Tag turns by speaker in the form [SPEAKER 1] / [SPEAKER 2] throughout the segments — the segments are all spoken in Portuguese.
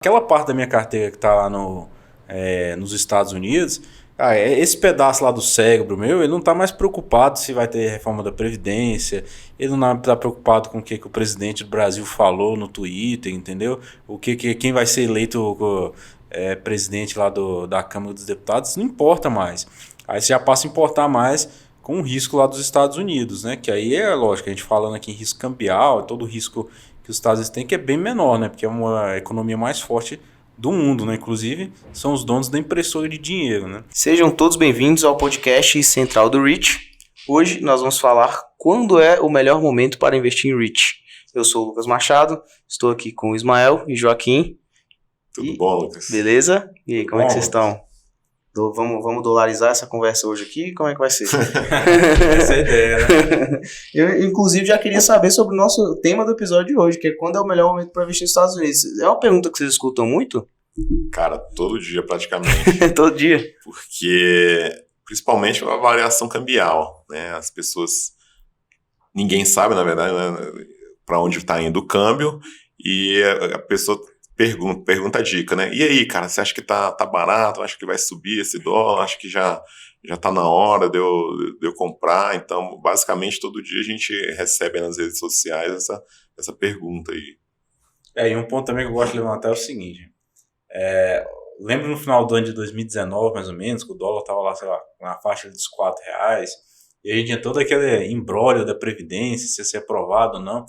[SPEAKER 1] Aquela parte da minha carteira que está lá nos Estados Unidos, esse pedaço lá do cérebro meu, ele não está mais preocupado se vai ter reforma da Previdência, ele não está preocupado com o que o presidente do Brasil falou no Twitter, entendeu? Quem vai ser eleito presidente lá da Câmara dos Deputados, não importa mais. Aí você já passa a importar mais com o risco lá dos Estados Unidos, né? Que aí é lógico, a gente falando aqui em risco cambial, todo o risco que os Estados Unidos têm, que é bem menor, né? Porque é uma economia mais forte do mundo, né? Inclusive, são os donos da impressora de dinheiro, né?
[SPEAKER 2] Sejam todos bem-vindos ao podcast Central do REIT. Hoje nós vamos falar quando é o melhor momento para investir em REIT. Eu sou o Lucas Machado, estou aqui com o Ismael e Joaquim.
[SPEAKER 3] Tudo bom, Lucas?
[SPEAKER 2] Beleza? E aí, como é que vocês estão? Vamos dolarizar essa conversa hoje aqui? Como é que vai ser?
[SPEAKER 1] Essa é a ideia, né?
[SPEAKER 2] Eu, inclusive, já queria saber sobre o nosso tema do episódio de hoje, que é quando é o melhor momento para investir nos Estados Unidos. É uma pergunta que vocês escutam muito?
[SPEAKER 3] Cara, todo dia praticamente.
[SPEAKER 2] Todo dia?
[SPEAKER 3] Porque, principalmente a variação cambial, né? As pessoas... Ninguém sabe, na verdade, né, para onde está indo o câmbio, e a pessoa pergunta a dica, né? E aí, cara, você acha que tá barato? Acha que vai subir esse dólar? Acha que já tá na hora de eu comprar? Então, basicamente, todo dia a gente recebe nas redes sociais essa pergunta aí.
[SPEAKER 1] E um ponto também que eu gosto de levantar é o seguinte. Lembro no final do ano de 2019, mais ou menos, que o dólar estava lá, sei lá, na faixa dos R$4, e a gente tinha todo aquele imbróglio da Previdência, se ia ser aprovado ou não.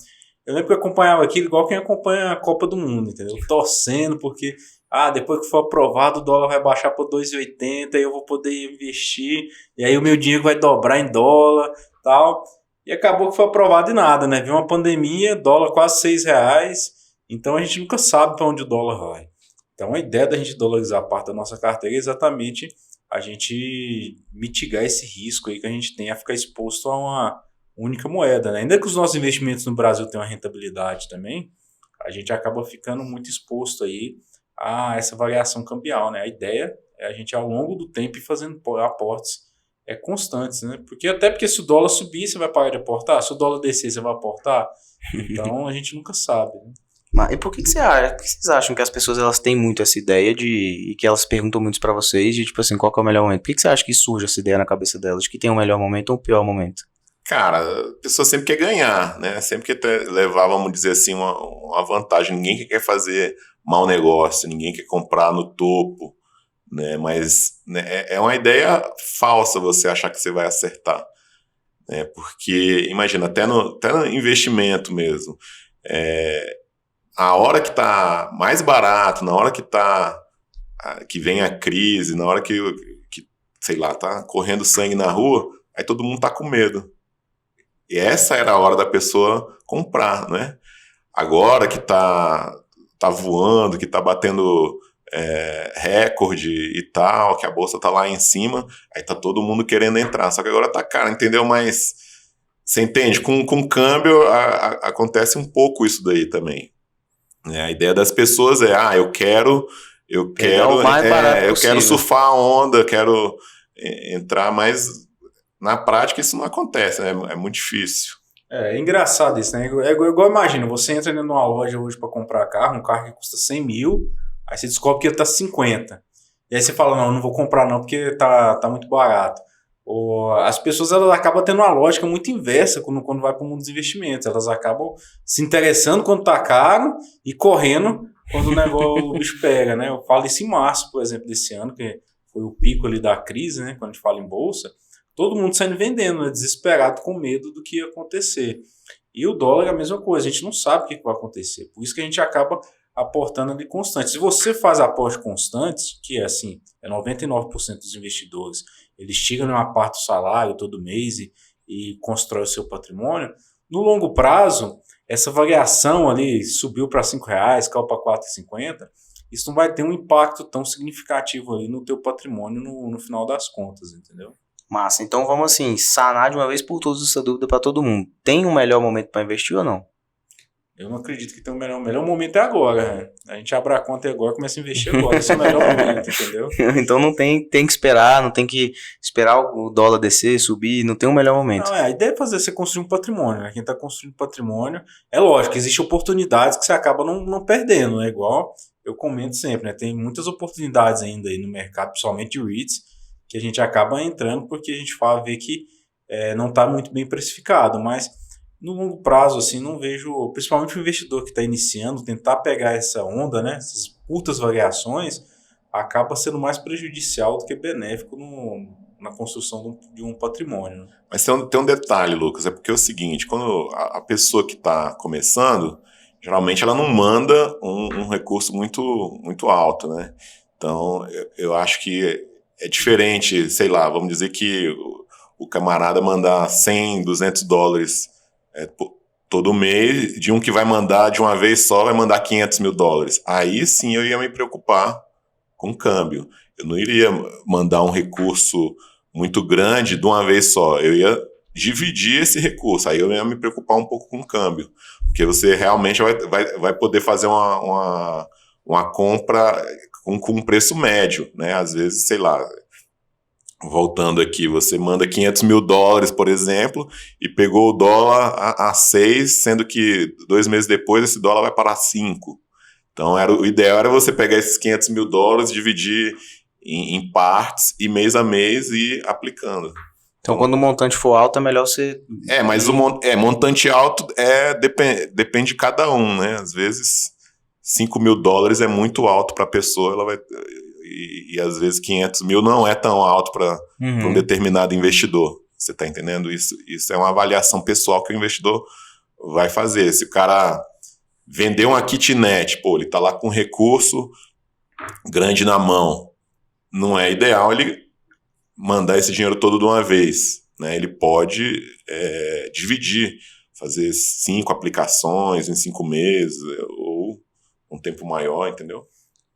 [SPEAKER 1] Eu lembro que eu acompanhava aquilo igual quem acompanha a Copa do Mundo, entendeu? Torcendo, porque depois que for aprovado o dólar vai baixar para 2,80 e eu vou poder investir, e aí o meu dinheiro vai dobrar em dólar e tal. E acabou que foi aprovado e nada, né? Viu uma pandemia, dólar quase R$6, então a gente nunca sabe para onde o dólar vai. Então a ideia da gente dolarizar parte da nossa carteira é exatamente a gente mitigar esse risco aí que a gente tem a ficar exposto a uma única moeda, né? Ainda que os nossos investimentos no Brasil tenham uma rentabilidade também, a gente acaba ficando muito exposto aí a essa variação cambial, né? A ideia é a gente, ao longo do tempo, ir fazendo aportes constantes, né? Porque se o dólar subir, você vai parar de aportar? Se o dólar descer, você vai aportar? Então, a gente nunca sabe, né?
[SPEAKER 2] Mas e por que vocês acham que as pessoas elas têm muito essa ideia e que elas perguntam muito pra vocês de tipo assim, qual que é o melhor momento? Por que você acha que surge essa ideia na cabeça delas, de que tem um melhor momento ou um pior momento?
[SPEAKER 3] Cara, a pessoa sempre quer ganhar, né? Sempre quer levar, vamos dizer assim, uma vantagem. Ninguém quer fazer mau negócio, ninguém quer comprar no topo, né? Mas né, é uma ideia falsa você achar que você vai acertar, né? Porque, imagina, até no investimento mesmo, a hora que tá mais barato, na hora que vem a crise, na hora que sei lá, tá correndo sangue na rua, aí todo mundo tá com medo. E essa era a hora da pessoa comprar, né? Agora que tá voando, que tá batendo recorde e tal, que a bolsa tá lá em cima, aí tá todo mundo querendo entrar. Só que agora tá caro, entendeu? Mas você entende? Com câmbio acontece um pouco isso daí também. A ideia das pessoas eu quero
[SPEAKER 2] o mais barato
[SPEAKER 3] eu
[SPEAKER 2] possível.
[SPEAKER 3] quero surfar a onda, quero entrar, mas na prática isso não acontece, né? É muito difícil.
[SPEAKER 1] É engraçado isso, né? Igual imagina, você entra numa loja hoje para comprar carro, um carro que custa 100 mil, aí você descobre que ele tá 50. E aí você fala, não vou comprar não, porque tá muito barato. As pessoas elas acabam tendo uma lógica muito inversa quando vai para o mundo dos investimentos. Elas acabam se interessando quando tá caro e correndo quando o bicho pega, né? Eu falo isso em março, por exemplo, desse ano, que foi o pico ali da crise, né? Quando a gente fala em bolsa. Todo mundo saindo vendendo, né? Desesperado, com medo do que ia acontecer. E o dólar é a mesma coisa, a gente não sabe o que vai acontecer. Por isso que a gente acaba aportando ali constante. Se você faz aportes constantes, que é assim, 99% dos investidores, eles tiram uma parte do salário todo mês e constrói o seu patrimônio, no longo prazo, essa variação ali subiu para R$5, caiu para R$4,50, isso não vai ter um impacto tão significativo ali no teu patrimônio no final das contas, entendeu?
[SPEAKER 2] Massa, então vamos assim, sanar de uma vez por todas essa dúvida para todo mundo. Tem um melhor momento para investir ou não?
[SPEAKER 1] Eu não acredito que tem o melhor momento é agora, né? A gente abre a conta agora e começa a investir agora. Esse é o melhor momento, entendeu?
[SPEAKER 2] Então não tem que esperar, não tem que esperar o dólar descer, subir, não tem um melhor momento.
[SPEAKER 1] Não, a ideia é você construir um patrimônio, né? Quem está construindo patrimônio, é lógico, existem oportunidades que você acaba não perdendo, né? Igual eu comento sempre, né? Tem muitas oportunidades ainda aí no mercado, principalmente de REITs, que a gente acaba entrando porque a gente vê que não está muito bem precificado, mas no longo prazo, assim, não vejo, principalmente o investidor que está iniciando, tentar pegar essa onda, né? Essas curtas variações, acaba sendo mais prejudicial do que benéfico na construção de um patrimônio.
[SPEAKER 3] Mas tem um detalhe, Lucas, é porque é o seguinte, quando a pessoa que está começando, geralmente ela não manda um recurso muito, muito alto, né? Então, eu acho que é diferente, sei lá, vamos dizer que o camarada mandar 100, 200 dólares todo mês, de um que vai mandar de uma vez só, vai mandar 500 mil dólares. Aí sim eu ia me preocupar com o câmbio. Eu não iria mandar um recurso muito grande de uma vez só. Eu ia dividir esse recurso. Aí eu ia me preocupar um pouco com o câmbio. Porque você realmente vai poder fazer uma compra com um preço médio, né? Às vezes, sei lá, voltando aqui, você manda 500 mil dólares, por exemplo, e pegou o dólar a 6, sendo que 2 meses depois esse dólar vai para 5. Então, o ideal era você pegar esses 500 mil dólares, dividir em partes e mês a mês ir aplicando.
[SPEAKER 2] Então, quando o montante for alto, é melhor você...
[SPEAKER 3] Mas o montante alto depende de cada um, né? Às vezes, 5 mil dólares é muito alto para a pessoa, ela vai... E às vezes 500 mil não é tão alto para um determinado investidor. Você está entendendo? Isso é uma avaliação pessoal que o investidor vai fazer. Se o cara vender uma kitnet, ele está lá com recurso grande na mão, não é ideal ele mandar esse dinheiro todo de uma vez, né? Ele pode dividir, fazer 5 aplicações em 5 meses ou um tempo maior, entendeu?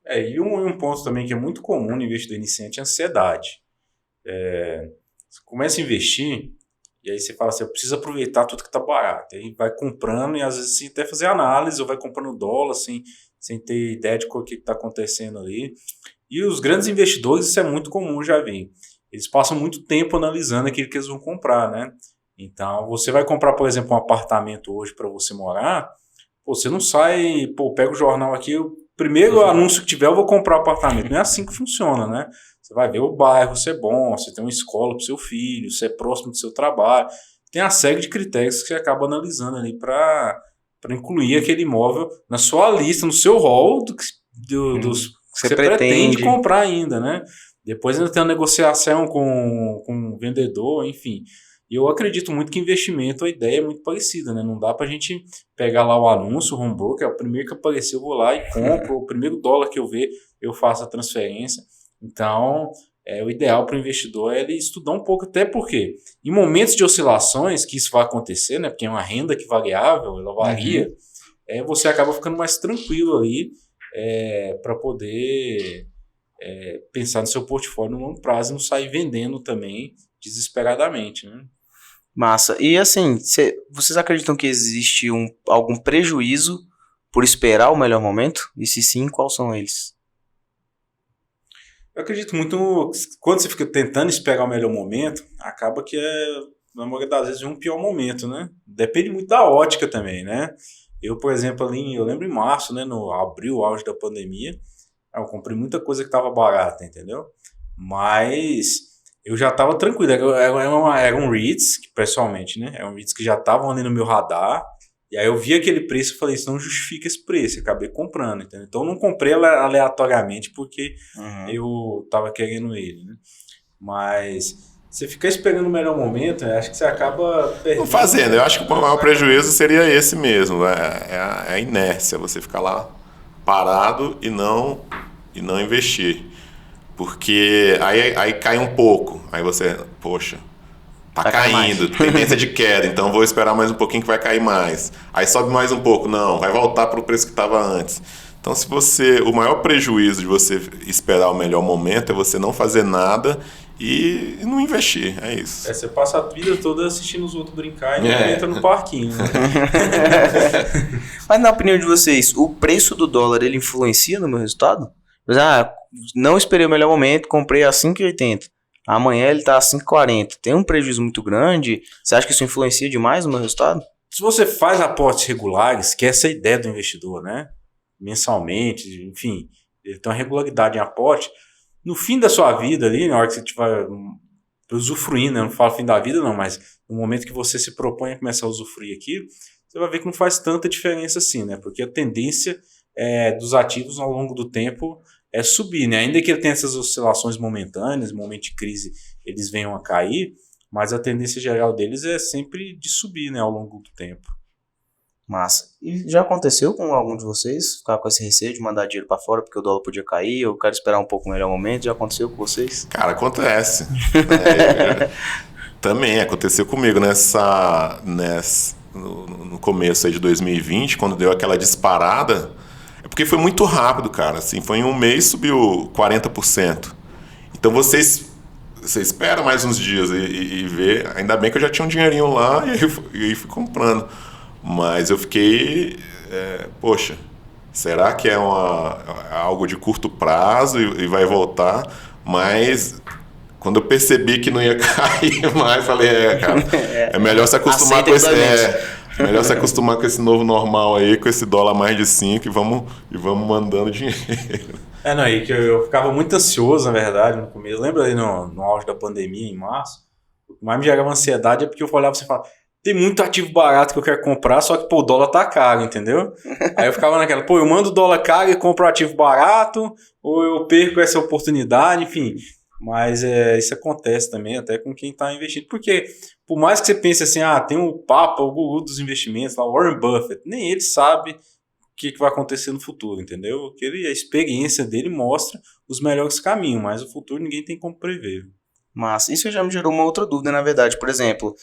[SPEAKER 1] E um ponto também que é muito comum no investidor iniciante é a ansiedade. Você começa a investir e aí você fala assim, eu preciso aproveitar tudo que está barato. Aí vai comprando e às vezes sem até fazer análise, ou vai comprando dólar sem ter ideia de o que está acontecendo ali. E os grandes investidores, isso é muito comum, já vi. Eles passam muito tempo analisando aquilo que eles vão comprar, né? Então, você vai comprar, por exemplo, um apartamento hoje para você morar, você não sai, pega o jornal aqui, primeiro anúncio que tiver, eu vou comprar o apartamento. Não é assim que funciona, né? Você vai ver o bairro, se é bom, você tem uma escola para o seu filho, se é próximo do seu trabalho. Tem a série de critérios que você acaba analisando ali para incluir aquele imóvel na sua lista, no seu rol dos que você pretende comprar ainda, né? Depois ainda tem a negociação com o vendedor, enfim. E eu acredito muito que investimento, a ideia é muito parecida, né? Não dá pra gente pegar lá o anúncio, o home broker, é o primeiro que aparecer, eu vou lá e compro, o primeiro dólar que eu ver, eu faço a transferência. Então, o ideal para o investidor é ele estudar um pouco, até porque em momentos de oscilações, que isso vai acontecer, né? Porque é uma renda que variável, ela varia, você acaba ficando mais tranquilo ali para poder pensar no seu portfólio no longo prazo e não sair vendendo também desesperadamente, né?
[SPEAKER 2] Massa. E assim, vocês acreditam que existe algum prejuízo por esperar o melhor momento? E se sim, quais são eles?
[SPEAKER 1] Eu acredito muito quando você fica tentando esperar o melhor momento, acaba que na maioria das vezes, um pior momento, né? Depende muito da ótica também, né? Eu, por exemplo, eu lembro em março, né, no abril, auge da pandemia, eu comprei muita coisa que estava barata, entendeu? Mas eu já estava tranquilo, era um REITs, pessoalmente, né? É um REITs que já estavam ali no meu radar, e aí eu vi aquele preço e falei, isso não justifica esse preço, acabei comprando, entendeu? Então eu não comprei aleatoriamente porque eu estava querendo ele, né? Mas você ficar esperando o melhor momento, eu acho que você acaba perdendo.
[SPEAKER 3] Eu acho que o maior prejuízo seria esse mesmo, é a inércia, você ficar lá parado e não investir. Porque aí cai um pouco, aí você, poxa, tá caindo, tendência de queda, então vou esperar mais um pouquinho que vai cair mais. Aí sobe mais um pouco, não, vai voltar para o preço que estava antes. Então, o maior prejuízo de você esperar o melhor momento é você não fazer nada e não investir, é isso.
[SPEAKER 1] Você passa a vida toda assistindo os outros brincar e não entra no parquinho. Né?
[SPEAKER 2] Mas na opinião de vocês, o preço do dólar, ele influencia no meu resultado? Não esperei o melhor momento, comprei a 5,80. Amanhã ele está a 5,40. Tem um prejuízo muito grande. Você acha que isso influencia demais no meu resultado?
[SPEAKER 1] Se você faz aportes regulares, que essa é a ideia do investidor, né? mensalmente, enfim, ele tem uma regularidade em aporte. No fim da sua vida ali, na hora que você estiver usufruindo, né? Eu não falo fim da vida não, mas no momento que você se propõe a começar a usufruir aquilo, você vai ver que não faz tanta diferença assim, né? Porque a tendência dos ativos ao longo do tempo é subir, né? Ainda que ele tenha essas oscilações momentâneas, no momento de crise eles venham a cair, mas a tendência geral deles é sempre de subir, né? Ao longo do tempo.
[SPEAKER 2] Massa. E já aconteceu com algum de vocês ficar com esse receio de mandar dinheiro pra fora porque o dólar podia cair, ou eu quero esperar um pouco melhor momento? Já aconteceu com vocês?
[SPEAKER 3] Cara, acontece. Também aconteceu comigo no começo aí de 2020, quando deu aquela disparada. É porque foi muito rápido, cara. Assim, foi em um mês subiu 40%. Então você espera mais uns dias e vê. Ainda bem que eu já tinha um dinheirinho lá e aí fui comprando. Mas eu fiquei, poxa, será que é algo de curto prazo e vai voltar? Mas quando eu percebi que não ia cair mais, falei, cara, é melhor se acostumar com esse, melhor se acostumar com esse novo normal aí, com esse dólar mais de 5 e vamos mandando dinheiro.
[SPEAKER 1] Não, e que eu ficava muito ansioso, na verdade, no começo. Lembra ali no auge da pandemia, em março? O que mais me gerava ansiedade é porque eu olhava e você falava, tem muito ativo barato que eu quero comprar, só que, o dólar tá caro, entendeu? Aí eu ficava naquela, eu mando o dólar caro e compro ativo barato, ou eu perco essa oportunidade, enfim. Mas isso acontece também até com quem tá investindo. Porque, por mais que você pense assim, tem o Papa, o guru dos investimentos, lá, o Warren Buffett, nem ele sabe o que vai acontecer no futuro, entendeu? Porque a experiência dele mostra os melhores caminhos, mas o futuro ninguém tem como prever.
[SPEAKER 2] Mas isso já me gerou uma outra dúvida, na verdade. Por exemplo,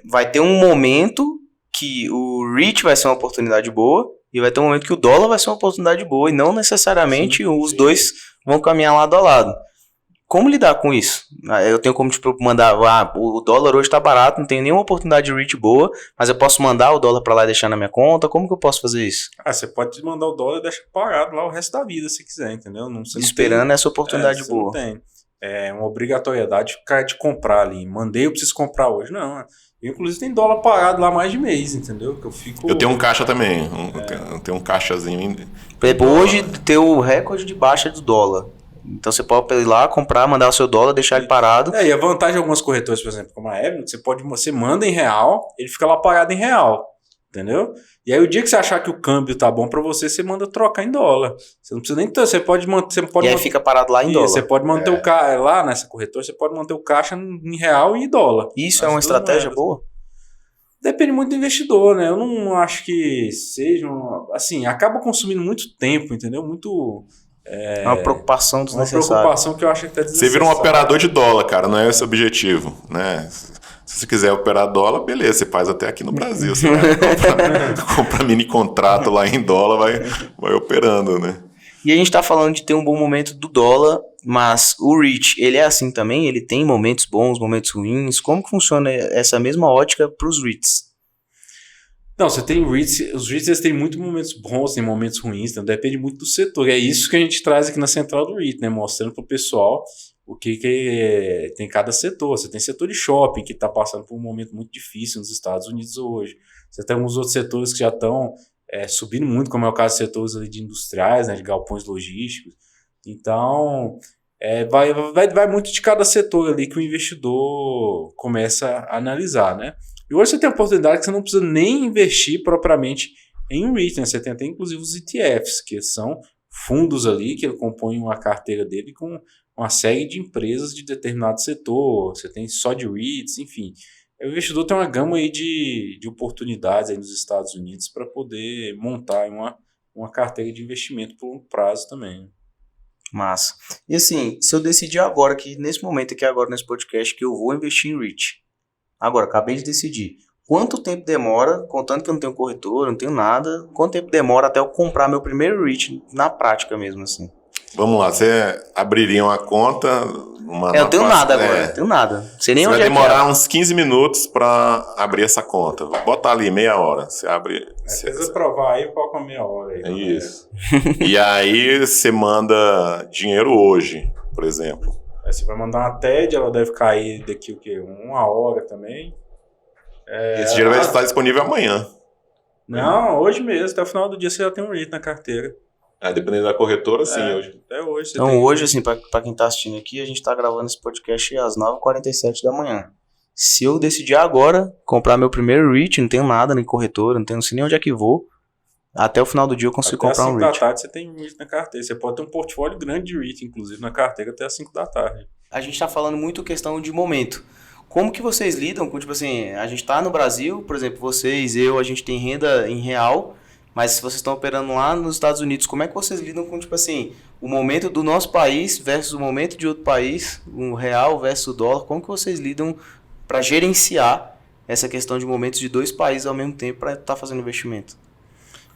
[SPEAKER 2] vai ter um momento que o REIT vai ser uma oportunidade boa e vai ter um momento que o dólar vai ser uma oportunidade boa e não necessariamente os dois vão caminhar lado a lado. Como lidar com isso? Eu tenho como mandar, o dólar hoje está barato, não tem nenhuma oportunidade de REIT boa, mas eu posso mandar o dólar para lá e deixar na minha conta? Como que eu posso fazer isso?
[SPEAKER 1] Você pode mandar o dólar e deixar parado lá o resto da vida, se quiser, entendeu?
[SPEAKER 2] Esperando essa oportunidade boa.
[SPEAKER 1] Não tem. É uma obrigatoriedade de comprar ali. Eu preciso comprar hoje. Não, inclusive tem dólar parado lá mais de mês, entendeu? Eu
[SPEAKER 3] tenho um caixa também. Eu tenho um caixazinho.
[SPEAKER 2] Hoje tem o recorde de baixa do dólar. Então você pode ir lá, comprar, mandar o seu dólar, deixar ele parado.
[SPEAKER 1] E a vantagem de algumas corretoras, por exemplo, como a Evelyn, você manda em real, ele fica lá parado em real. Entendeu? E aí o dia que você achar que o câmbio tá bom pra você manda trocar em dólar. Você não precisa nem ter, você pode
[SPEAKER 2] e aí fica parado lá em dólar.
[SPEAKER 1] Você pode manter o caixa lá nessa corretora, você pode manter o caixa em real e dólar.
[SPEAKER 2] Isso é uma estratégia boa?
[SPEAKER 1] Depende muito do investidor, né? Eu não acho que seja, assim, acaba consumindo muito tempo, entendeu? Muito
[SPEAKER 2] uma preocupação desnecessária.
[SPEAKER 1] Uma preocupação que eu acho que tá desnecessária.
[SPEAKER 3] Você vira um operador de dólar, cara, não é esse o objetivo, né? Se você quiser operar dólar, beleza, você faz até aqui no Brasil. Você compra mini contrato lá em dólar, vai operando, né?
[SPEAKER 2] E a gente tá falando de ter um bom momento do dólar, mas o REIT, ele é assim também? Ele tem momentos bons, momentos ruins? Como que funciona essa mesma ótica para os REITs?
[SPEAKER 1] Não, você tem REITs, os REITs eles têm muitos momentos bons, tem momentos ruins, então depende muito do setor. E é isso que a gente traz aqui na central do REIT, né? Mostrando para o pessoal o que tem cada setor. Você tem setor de shopping, que está passando por um momento muito difícil nos Estados Unidos hoje. Você tem alguns outros setores que já estão subindo muito, como é o caso de setores ali de industriais, né, de galpões logísticos. Então, vai muito de cada setor ali que o investidor começa a analisar, né? E hoje você tem a oportunidade que você não precisa nem investir propriamente em REIT, né? Você tem até inclusive os ETFs, que são fundos ali que compõem uma carteira dele com uma série de empresas de determinado setor. Você tem só de REITs, enfim. O investidor tem uma gama aí de oportunidades aí nos Estados Unidos para poder montar uma carteira de investimento por longo prazo também.
[SPEAKER 2] Massa. E assim, se eu decidir agora, que nesse momento aqui agora nesse podcast, que eu vou investir em REIT, agora, acabei de decidir, quanto tempo demora, contando que eu não tenho corretor, não tenho nada, quanto tempo demora até eu comprar meu primeiro REIT na prática mesmo, assim?
[SPEAKER 3] Vamos lá, você abriria uma conta...
[SPEAKER 2] eu não tenho nada agora, não tenho nada. Sei nem
[SPEAKER 3] você
[SPEAKER 2] onde
[SPEAKER 3] vai demorar uns 15 minutos para abrir essa conta. Bota ali meia hora. Você abre.
[SPEAKER 1] Precisa provar aí, coloca meia hora aí.
[SPEAKER 3] É isso. E aí você manda dinheiro hoje, por exemplo.
[SPEAKER 1] Você vai mandar uma TED, ela deve cair daqui o quê? 1 hora também.
[SPEAKER 3] Esse dinheiro vai estar disponível amanhã.
[SPEAKER 1] Não, hoje mesmo, até o final do dia você já tem um REIT na carteira.
[SPEAKER 3] Dependendo da corretora, sim, hoje.
[SPEAKER 1] Até hoje.
[SPEAKER 2] Então hoje, assim, pra quem tá assistindo aqui, a gente tá gravando esse podcast às 9h47 da manhã. Se eu decidir agora comprar meu primeiro REIT, não tenho nada, nem corretora, não sei nem onde é que vou, até o final do dia eu consigo comprar um REIT.
[SPEAKER 1] Até às 5 da tarde você tem um REIT na carteira. Você pode ter um portfólio grande de REIT, inclusive, na carteira até às 5 da tarde.
[SPEAKER 2] A gente tá falando muito questão de momento. Como que vocês lidam com, tipo assim, a gente tá no Brasil, por exemplo, vocês, a gente tem renda em real, mas se vocês estão operando lá nos Estados Unidos, como é que vocês lidam com, tipo assim, o momento do nosso país versus o momento de outro país, o real versus o dólar, como que vocês lidam para gerenciar essa questão de momentos de dois países ao mesmo tempo para estar fazendo investimento?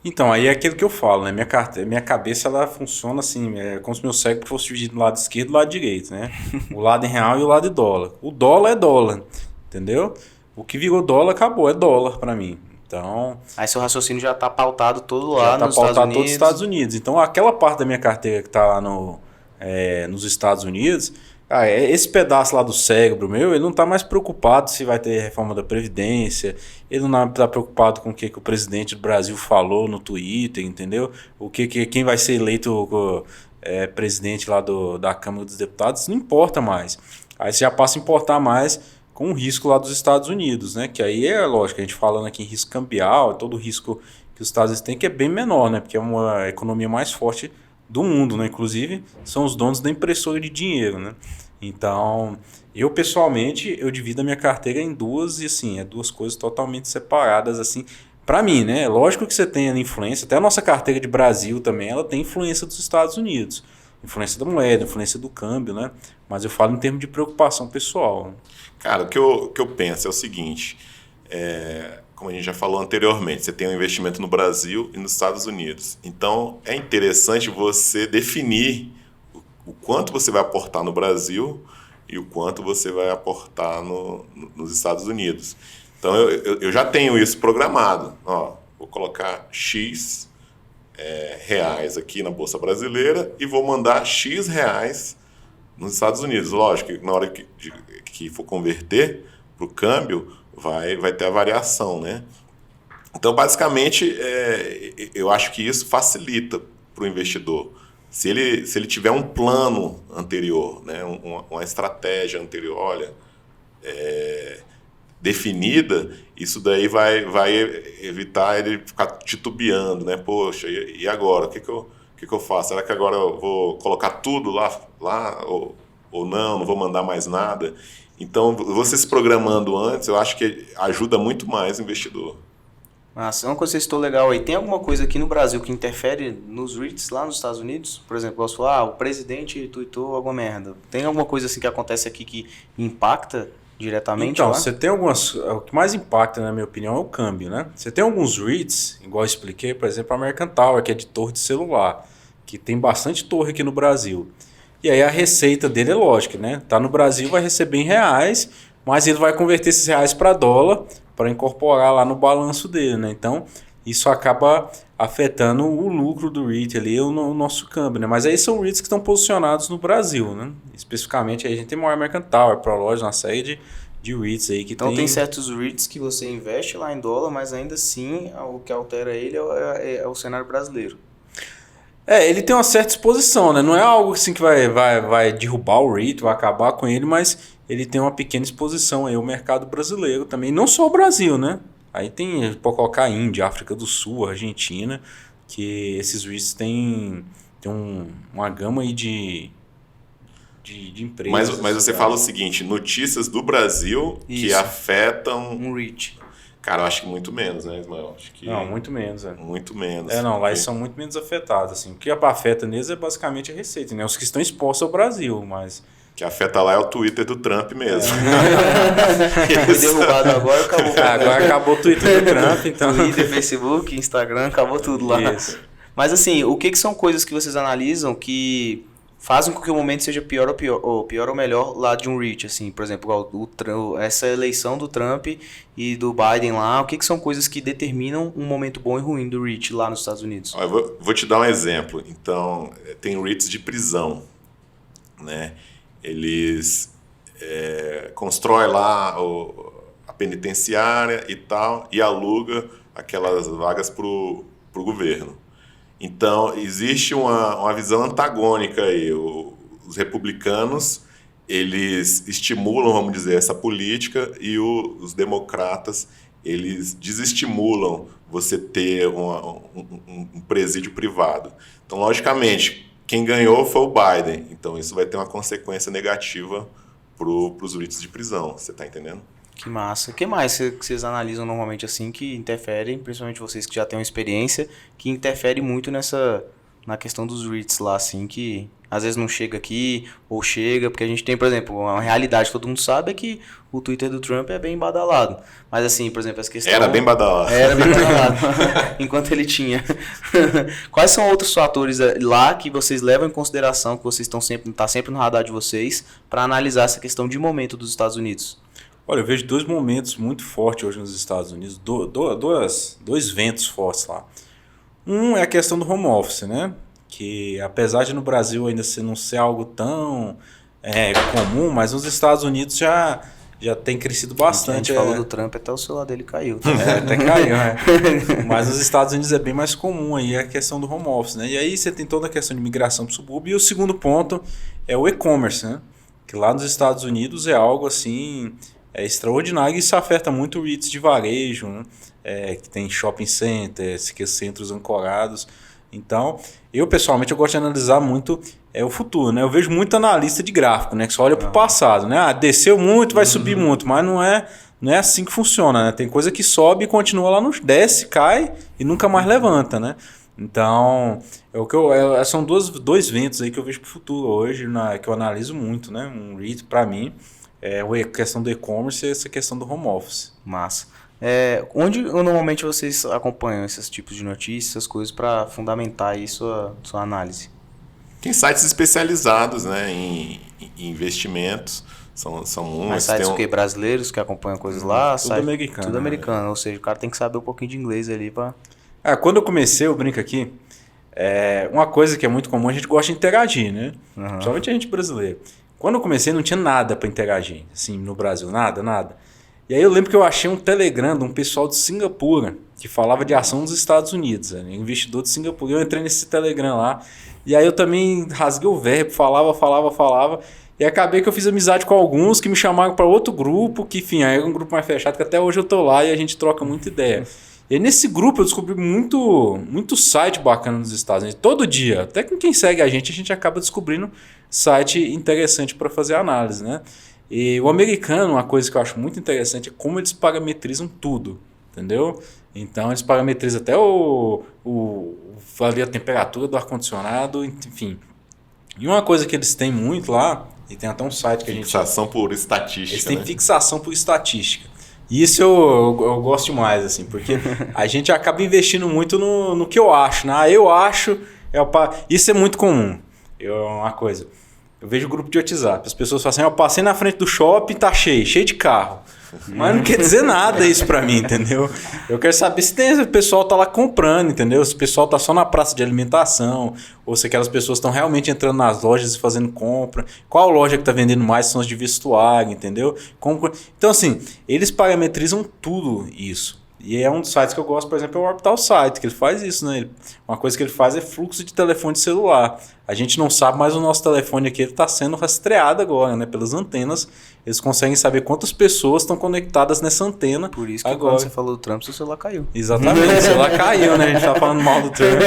[SPEAKER 1] Então, aí é aquilo que eu falo, né? Minha cabeça, ela funciona assim, é como se meu cérebro fosse dividido do lado esquerdo e do lado direito, né? O lado em real e o lado de dólar. O dólar é dólar, entendeu? O que virou dólar, acabou, é dólar para mim. Então,
[SPEAKER 2] aí seu raciocínio já está pautado todo lá nos Estados Unidos.
[SPEAKER 1] Já está pautado todos os Estados Unidos. Então, aquela parte da minha carteira que está lá nos Estados Unidos, esse pedaço lá do cérebro meu, ele não está mais preocupado se vai ter reforma da Previdência, ele não está preocupado com o que o presidente do Brasil falou no Twitter, entendeu? Quem vai ser eleito presidente lá da Câmara dos Deputados, não importa mais. Aí você já passa a importar mais com o risco lá dos Estados Unidos, né? Que aí é lógico, a gente falando aqui em risco cambial, todo o risco que os Estados Unidos têm, que é bem menor, né? Porque é uma economia mais forte do mundo, né? Inclusive, são os donos da impressora de dinheiro, né? Então, eu pessoalmente, eu divido a minha carteira em duas, e assim, duas coisas totalmente separadas, assim, para mim, né? Lógico que você tem a influência, até a nossa carteira de Brasil também, ela tem influência dos Estados Unidos. Influência da moeda, influência do câmbio, né? Mas eu falo em termos de preocupação pessoal, né?
[SPEAKER 3] Cara, o que eu penso é o seguinte, como a gente já falou anteriormente, você tem um investimento no Brasil e nos Estados Unidos. Então, é interessante você definir o quanto você vai aportar no Brasil e o quanto você vai aportar nos Estados Unidos. Então, eu já tenho isso programado. Ó, vou colocar X reais aqui na Bolsa Brasileira e vou mandar X reais nos Estados Unidos. Lógico que na hora que for converter para o câmbio, vai ter a variação, né? Então, basicamente, eu acho que isso facilita para o investidor. Se ele tiver um plano anterior, né? uma estratégia anterior, olha, definida, isso daí vai evitar ele ficar titubeando, né? Poxa, e agora? O que eu faço? Será que agora eu vou colocar tudo lá ou não vou mandar mais nada? Então, você se programando antes, eu acho que ajuda muito mais o investidor.
[SPEAKER 2] Mas uma coisa que você citou legal aí, tem alguma coisa aqui no Brasil que interfere nos REITs lá nos Estados Unidos? Por exemplo, posso falar, o presidente tuitou alguma merda. Tem alguma coisa assim que acontece aqui que impacta diretamente?
[SPEAKER 1] Então,
[SPEAKER 2] lá?
[SPEAKER 1] você tem algumas... O que mais impacta, na minha opinião, é o câmbio, né? Você tem alguns REITs, igual eu expliquei, por exemplo, a American Tower, que é de torre de celular, que tem bastante torre aqui no Brasil. E aí a receita dele é lógica, né? Tá no Brasil, vai receber em reais, mas ele vai converter esses reais para dólar para incorporar lá no balanço dele, né? Então, isso acaba afetando o lucro do REIT ali, o nosso câmbio, né? Mas aí são REITs que estão posicionados no Brasil, né? Especificamente, aí a gente tem maior American Tower, Prologis, uma série de REITs aí que
[SPEAKER 2] então tem certos REITs que você investe lá em dólar, mas ainda assim o que altera ele é o cenário brasileiro.
[SPEAKER 1] Ele tem uma certa exposição, né? Não é algo assim que vai derrubar o REIT, vai acabar com ele, mas ele tem uma pequena exposição aí ao mercado brasileiro também. Não só o Brasil, né? Aí pode colocar a Índia, África do Sul, Argentina, que esses REITs têm uma gama aí de empresas.
[SPEAKER 3] Mas você fala o seguinte, notícias do Brasil que afetam...
[SPEAKER 2] um REIT.
[SPEAKER 3] Cara, eu acho que muito menos, né, Ismael? Acho que
[SPEAKER 1] não, muito menos.
[SPEAKER 3] Muito menos.
[SPEAKER 1] Lá eles são muito menos afetados. Assim. O que afeta neles é basicamente a receita, né? Os que estão expostos ao Brasil, mas...
[SPEAKER 3] O que afeta lá é o Twitter do Trump mesmo.
[SPEAKER 2] Foi derrubado agora, acabou.
[SPEAKER 1] Agora acabou o Twitter do Trump, então...
[SPEAKER 2] Twitter, Facebook, Instagram, acabou tudo lá.
[SPEAKER 1] Isso.
[SPEAKER 2] Mas assim, o que são coisas que vocês analisam que fazem com que o momento seja pior ou melhor lá de um REIT, assim, por exemplo, essa eleição do Trump e do Biden lá, o que são coisas que determinam um momento bom e ruim do REIT lá nos Estados Unidos?
[SPEAKER 3] Eu vou te dar um exemplo. Então, tem REITs de prisão, né? Eles constroem lá a penitenciária e tal, e aluga aquelas vagas para o governo. Então, existe uma visão antagônica aí. Os republicanos, eles estimulam, vamos dizer, essa política, e os democratas, eles desestimulam você ter um presídio privado. Então, logicamente, quem ganhou foi o Biden. Então, isso vai ter uma consequência negativa para os REITs de prisão. Você está entendendo?
[SPEAKER 2] Que massa. O que mais que vocês analisam normalmente assim que interferem, principalmente vocês que já têm uma experiência, que interfere muito na questão dos REITs lá, assim, que às vezes não chega aqui, ou chega, porque a gente tem, por exemplo, uma realidade que todo mundo sabe é que o Twitter do Trump é bem badalado. Mas assim, por exemplo, essa questão...
[SPEAKER 3] Era bem badalado.
[SPEAKER 2] Era bem badalado, enquanto ele tinha. Quais são outros fatores lá que vocês levam em consideração, que vocês tá sempre no radar de vocês, para analisar essa questão de momento dos Estados Unidos?
[SPEAKER 1] Olha, eu vejo dois momentos muito fortes hoje nos Estados Unidos, dois ventos fortes lá. Um é a questão do home office, né? Que apesar de no Brasil ainda não ser algo tão comum, mas nos Estados Unidos já tem crescido bastante.
[SPEAKER 2] A gente falou do Trump, até o celular dele caiu.
[SPEAKER 1] Até caiu, né? Mas nos Estados Unidos é bem mais comum aí a questão do home office, né? E aí você tem toda a questão de migração para o subúrbio. E o segundo ponto é o e-commerce, né? Que lá nos Estados Unidos é algo assim... extraordinário, e isso afeta muito o REITs de varejo, né? Que tem shopping centers, que centros ancorados. Então, eu pessoalmente eu gosto de analisar muito o futuro, né? Eu vejo muito analista de gráfico, né? Que só olha para o passado, né? Desceu muito, vai subir muito, mas não é assim que funciona, né? Tem coisa que sobe e continua lá, desce, cai e nunca mais levanta, né? Então, são dois ventos aí que eu vejo para o futuro hoje, que eu analiso muito, né? Um REIT, para mim, a questão do e-commerce e essa questão do home office.
[SPEAKER 2] Massa. Onde normalmente vocês acompanham esses tipos de notícias, essas coisas, para fundamentar aí sua análise?
[SPEAKER 3] Tem sites especializados, né, em investimentos. São muitos.
[SPEAKER 2] Mas sites o quê? Brasileiros que acompanham coisas lá?
[SPEAKER 1] Tudo americano.
[SPEAKER 2] Tudo americano, ou seja, o cara tem que saber um pouquinho de inglês ali para...
[SPEAKER 1] Quando eu comecei, eu brinco aqui, uma coisa que é muito comum, a gente gosta de interagir, né? Principalmente a gente brasileiro. Quando eu comecei, não tinha nada para interagir, assim, no Brasil, nada. E aí eu lembro que eu achei um Telegram de um pessoal de Singapura, que falava de ação nos Estados Unidos, investidor de Singapura. Eu entrei nesse Telegram lá, e aí eu também rasguei o verbo, falava, e acabei que eu fiz amizade com alguns que me chamaram para outro grupo, que enfim, aí era um grupo mais fechado, que até hoje eu tô lá e a gente troca muita ideia. E aí nesse grupo eu descobri muito site bacana nos Estados Unidos, todo dia, até com quem segue a gente acaba descobrindo site interessante para fazer análise, né? E o americano, uma coisa que eu acho muito interessante é como eles parametrizam tudo, entendeu? Então eles parametrizam até ali a temperatura do ar-condicionado, enfim. E uma coisa que eles têm muito lá, e tem até um site que a gente...
[SPEAKER 3] Fixação por estatística.
[SPEAKER 1] Eles têm fixação por estatística. E isso eu gosto demais, assim, porque a gente acaba investindo muito no que eu acho, né? Eu acho... Isso é muito comum, uma coisa... Eu vejo grupo de WhatsApp, as pessoas falam assim, eu passei na frente do shopping, tá cheio de carro. Mas não quer dizer nada isso pra mim, entendeu? Eu quero saber se o pessoal tá lá comprando, entendeu? Se o pessoal tá só na praça de alimentação, ou se aquelas pessoas estão realmente entrando nas lojas e fazendo compra. Qual loja que tá vendendo mais são as de vestuário, entendeu? Então assim, eles parametrizam tudo isso. E é um dos sites que eu gosto, por exemplo, é o Orbital Site, que ele faz isso, né? Uma coisa que ele faz é fluxo de telefone celular. A gente não sabe, mas o nosso telefone aqui está sendo rastreado agora, né? Pelas antenas. Eles conseguem saber quantas pessoas estão conectadas nessa antena.
[SPEAKER 2] Por isso que
[SPEAKER 1] agora,
[SPEAKER 2] quando você falou do Trump, seu celular caiu.
[SPEAKER 1] Exatamente, o celular caiu, né? A gente tá falando mal do Trump.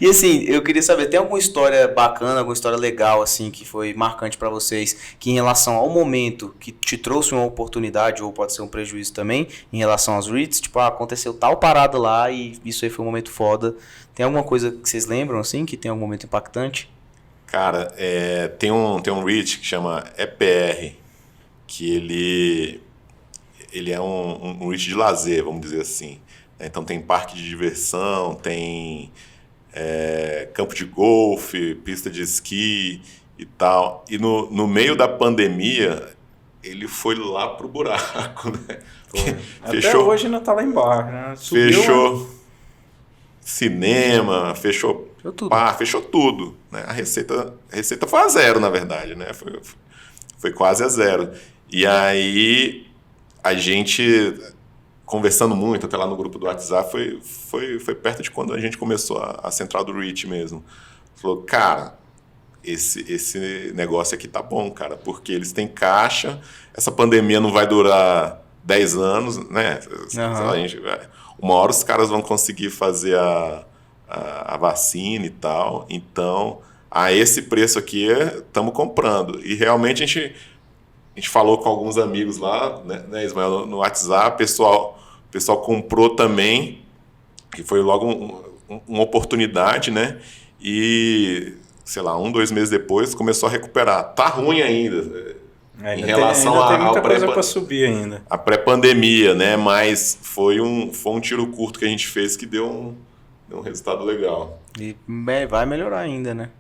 [SPEAKER 2] E assim, eu queria saber, tem alguma história bacana, alguma história legal, assim, que foi marcante para vocês, que em relação ao momento que te trouxe uma oportunidade, ou pode ser um prejuízo também, em relação aos REITs, tipo, aconteceu tal parada lá e isso aí foi um momento foda. Tem alguma coisa que vocês lembram, assim, que tem algum momento impactante?
[SPEAKER 3] Cara, tem um REIT que chama EPR, que ele é um REIT de lazer, vamos dizer assim. Então tem parque de diversão, tem campo de golfe, pista de esqui e tal. E no meio da pandemia, ele foi lá pro buraco, né?
[SPEAKER 1] Até hoje ainda tá lá embaixo, né?
[SPEAKER 3] Fechou cinema, fechou
[SPEAKER 2] tudo.
[SPEAKER 3] Fechou tudo, né? A receita foi a zero, na verdade, né? Foi quase a zero. E aí a gente conversando muito, até lá no grupo do WhatsApp, foi perto de quando a gente começou a central do REIT mesmo. Falou, cara, esse negócio aqui tá bom, cara, porque eles têm caixa, essa pandemia não vai durar 10 anos, né? Uma hora os caras vão conseguir fazer a vacina e tal, então, a esse preço aqui, estamos comprando. E realmente a gente falou com alguns amigos lá, né, Ismael, no WhatsApp, o pessoal comprou também, que foi logo uma oportunidade, né? E, sei lá, 2 meses depois começou a recuperar. Tá ruim ainda, em relação
[SPEAKER 1] tem muita coisa para subir ainda.
[SPEAKER 3] A pré-pandemia, né? Mas foi um tiro curto que a gente fez que deu um resultado legal.
[SPEAKER 2] E vai melhorar ainda, né?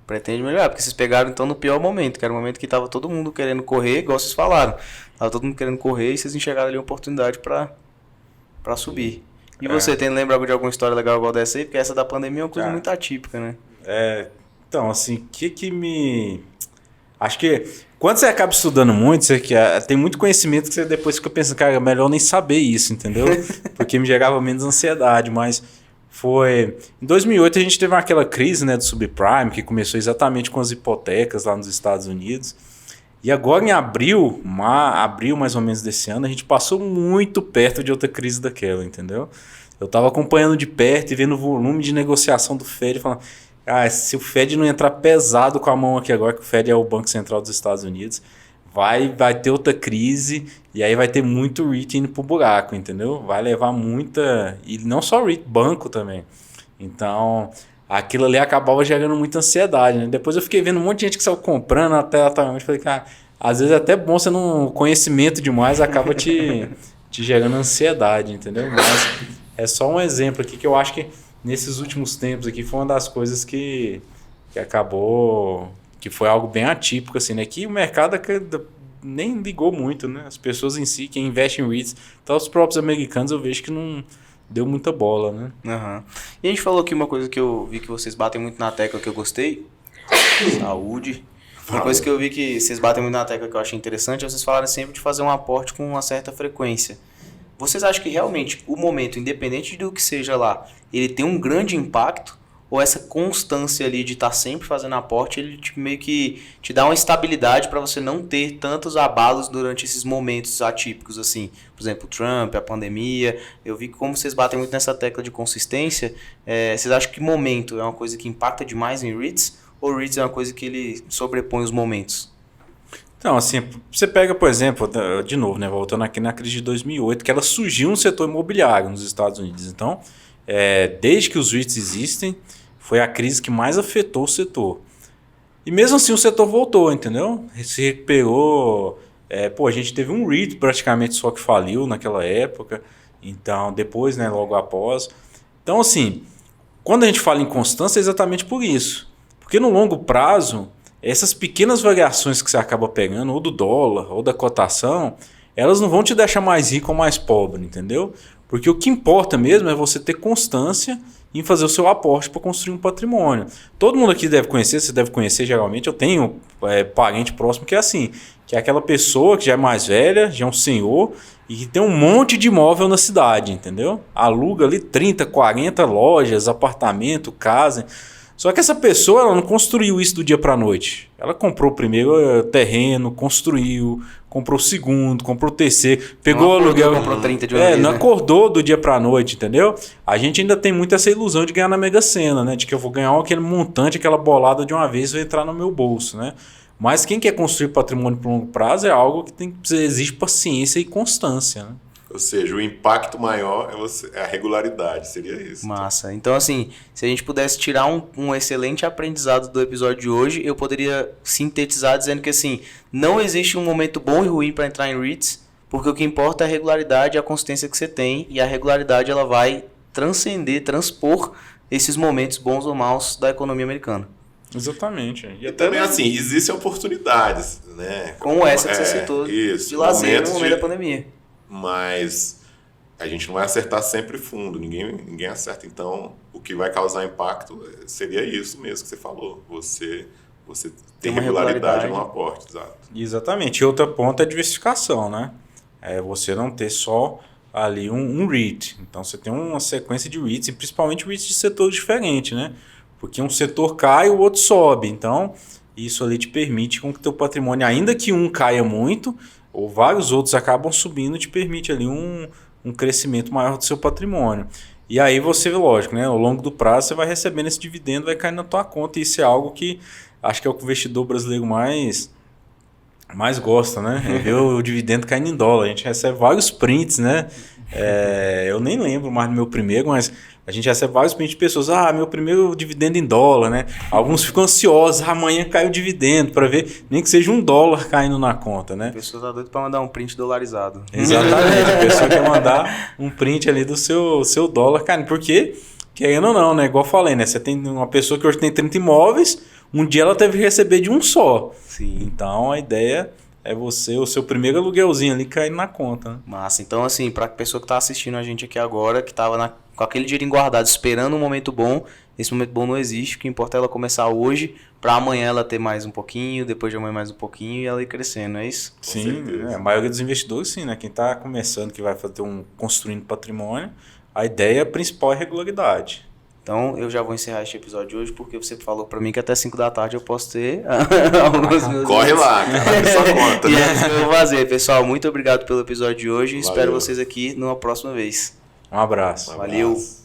[SPEAKER 2] Pretende melhorar, porque vocês pegaram então no pior momento, que era o momento que tava todo mundo querendo correr, igual vocês falaram. Tava todo mundo querendo correr e vocês enxergaram ali uma oportunidade para subir. E você, lembra de alguma história legal igual dessa aí? Porque essa da pandemia é uma coisa muito atípica, né?
[SPEAKER 1] Então, assim, que me... Acho que quando você acaba estudando muito, você tem muito conhecimento que você depois fica pensando, cara, é melhor nem saber isso, entendeu? Porque me gerava menos ansiedade, mas... Em 2008 a gente teve aquela crise, né, do subprime, que começou exatamente com as hipotecas lá nos Estados Unidos. E agora em abril mais ou menos desse ano, a gente passou muito perto de outra crise daquela, entendeu? Eu estava acompanhando de perto e vendo o volume de negociação do Fed, falando, se o Fed não entrar pesado com a mão aqui agora, que o Fed é o Banco Central dos Estados Unidos, vai ter outra crise e aí vai ter muito REIT indo pro buraco, entendeu? Vai levar muita... E não só REIT, banco também. Então, aquilo ali acabava gerando muita ansiedade, né? Depois eu fiquei vendo um monte de gente que saiu comprando até atualmente. Falei, cara, às vezes é até bom você não... Conhecimento demais acaba te gerando ansiedade, entendeu? Mas é só um exemplo aqui que eu acho que nesses últimos tempos aqui foi uma das coisas que acabou... Que foi algo bem atípico, assim, né? Que o mercado nem ligou muito, né? As pessoas em si, quem investe em REITs, até os próprios americanos eu vejo que não deu muita bola, né?
[SPEAKER 2] Uhum. E a gente falou aqui uma coisa que eu vi que vocês batem muito na tecla que eu gostei. Saúde. Uma coisa que eu vi que vocês batem muito na tecla que eu achei interessante é vocês falarem sempre de fazer um aporte com uma certa frequência. Vocês acham que realmente o momento, independente do que seja lá, ele tem um grande impacto? Ou essa constância ali de estar sempre fazendo aporte, ele meio que te dá uma estabilidade para você não ter tantos abalos durante esses momentos atípicos, assim. Por exemplo, o Trump, a pandemia. Eu vi que como vocês batem muito nessa tecla de consistência, vocês acham que momento é uma coisa que impacta demais em REITs? Ou REITs é uma coisa que ele sobrepõe os momentos?
[SPEAKER 1] Então, assim, você pega, por exemplo, de novo, né, voltando aqui na crise de 2008, que ela surgiu no setor imobiliário nos Estados Unidos. Então, desde que os REITs existem, foi a crise que mais afetou o setor. E mesmo assim o setor voltou, entendeu? Se recuperou. A gente teve um REIT praticamente só que faliu naquela época. Então, depois, né, logo após. Então, assim, quando a gente fala em constância é exatamente por isso. Porque no longo prazo, essas pequenas variações que você acaba pegando, ou do dólar, ou da cotação, elas não vão te deixar mais rico ou mais pobre, entendeu? Porque o que importa mesmo é você ter constância em fazer o seu aporte para construir um patrimônio. Todo mundo aqui deve conhecer, você deve conhecer geralmente, eu tenho parente próximo que é assim, que é aquela pessoa que já é mais velha, já é um senhor, e que tem um monte de imóvel na cidade, entendeu? Aluga ali 30, 40 lojas, apartamento, casa. Só que essa pessoa ela não construiu isso do dia para a noite. Ela comprou primeiro terreno, construiu, comprou o segundo, comprou o terceiro, pegou o aluguel.
[SPEAKER 2] Comprou 30 de uma vez,
[SPEAKER 1] não
[SPEAKER 2] né?
[SPEAKER 1] acordou do dia para a noite, entendeu? A gente ainda tem muito essa ilusão de ganhar na Mega Sena, né? De que eu vou ganhar aquele montante, aquela bolada de uma vez e vai entrar no meu bolso, né? Mas quem quer construir patrimônio por longo prazo é algo que exige paciência e constância, né?
[SPEAKER 3] Ou seja, o impacto maior é a regularidade, seria isso.
[SPEAKER 2] Massa. Então, assim, se a gente pudesse tirar um excelente aprendizado do episódio de hoje, eu poderia sintetizar dizendo que, assim, não existe um momento bom e ruim para entrar em REITs, porque o que importa é a regularidade e a consistência que você tem, e a regularidade ela vai transpor esses momentos bons ou maus da economia americana.
[SPEAKER 1] Exatamente.
[SPEAKER 3] E também, assim, existem oportunidades, né?
[SPEAKER 2] Como essa que você citou,
[SPEAKER 3] isso,
[SPEAKER 2] de lazer no momento da pandemia.
[SPEAKER 3] Mas a gente não vai acertar sempre fundo, ninguém acerta. Então, o que vai causar impacto seria isso mesmo que você falou. Você tem regularidade no aporte, exato.
[SPEAKER 1] Exatamente. E outro ponto é a diversificação, né? É você não ter só ali um REIT. Então você tem uma sequência de REITs, e principalmente REITs de setores diferentes, né? Porque um setor cai, o outro sobe. Então isso ali te permite com que teu patrimônio, ainda que um caia muito, ou vários outros acabam subindo, te permite ali um crescimento maior do seu patrimônio. E aí você, lógico, né, ao longo do prazo você vai recebendo esse dividendo, vai cair na tua conta, e isso é algo que acho que é o que o investidor brasileiro mais gosta, né? É ver o dividendo caindo em dólar. A gente recebe vários prints, né? Eu nem lembro mais do meu primeiro, mas a gente recebe vários prints de pessoas. Meu primeiro dividendo em dólar, né? Alguns ficam ansiosos. Amanhã cai o dividendo, para ver nem que seja $1 caindo na conta, né?
[SPEAKER 2] A pessoa tá doida para mandar um print dolarizado.
[SPEAKER 1] Exatamente. A pessoa quer mandar um print ali do seu dólar, cara. Porque, querendo ou não, né? Igual eu falei, né? Você tem uma pessoa que hoje tem 30 imóveis, um dia ela teve que receber de um só.
[SPEAKER 2] Sim.
[SPEAKER 1] Então a ideia é você, o seu primeiro aluguelzinho ali cair na conta, né?
[SPEAKER 2] Massa. Então, assim, para a pessoa que tá assistindo a gente aqui agora, que tava com aquele dinheiro guardado, esperando um momento bom, esse momento bom não existe. O que importa é ela começar hoje, para amanhã ela ter mais um pouquinho, depois de amanhã mais um pouquinho e ela ir crescendo, é isso?
[SPEAKER 1] Sim, a maioria dos investidores, sim, né? Quem está começando, que vai fazer construindo patrimônio, a ideia principal é regularidade.
[SPEAKER 2] Então, eu já vou encerrar este episódio de hoje, porque você falou pra mim que até 5 da tarde eu posso ter alguns meus...
[SPEAKER 3] Corre lá, cara, só conta.
[SPEAKER 2] E é isso que eu vou fazer. Pessoal, muito obralho pelo episódio de hoje. Valeu. Espero vocês aqui numa próxima vez.
[SPEAKER 1] Um abraço.
[SPEAKER 2] Valeu.